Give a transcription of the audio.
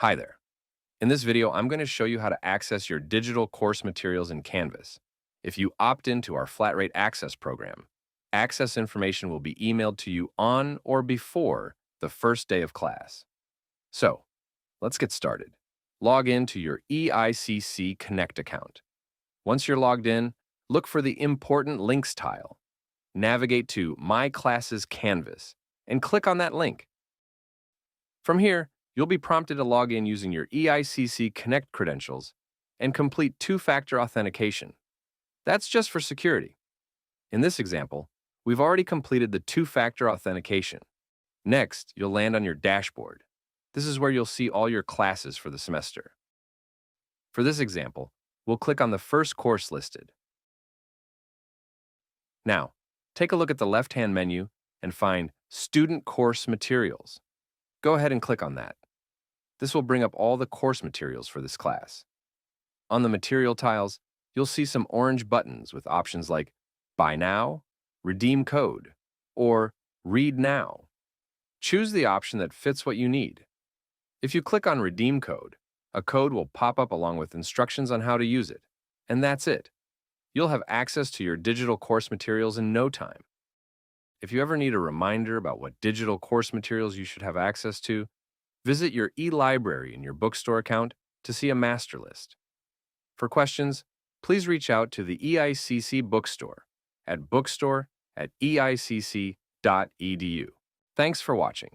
Hi there. In this video, I'm going to show you how to access your digital course materials in Canvas. If you opt into our flat rate access program, access information will be emailed to you on or before the first day of class. So, let's get started. Log in to your EICC Connect account. Once you're logged in, look for the Important Links tile. Navigate to My Classes Canvas and click on that link. From here, you'll be prompted to log in using your EICC Connect credentials and complete two-factor authentication. That's just for security. In this example, we've already completed the two-factor authentication. Next, you'll land on your dashboard. This is where you'll see all your classes for the semester. For this example, we'll click on the first course listed. Now, take a look at the left-hand menu and find Student Course Materials. Go ahead and click on that. This will bring up all the course materials for this class. On the material tiles, you'll see some orange buttons with options like Buy Now, Redeem Code, or Read Now. Choose the option that fits what you need. If you click on Redeem Code, a code will pop up along with instructions on how to use it. And that's it. You'll have access to your digital course materials in no time. If you ever need a reminder about what digital course materials you should have access to, visit your e-library in your Bookstore account to see a master list. For questions, please reach out to the EICC Bookstore at bookstore@eicc.edu. Thanks for watching.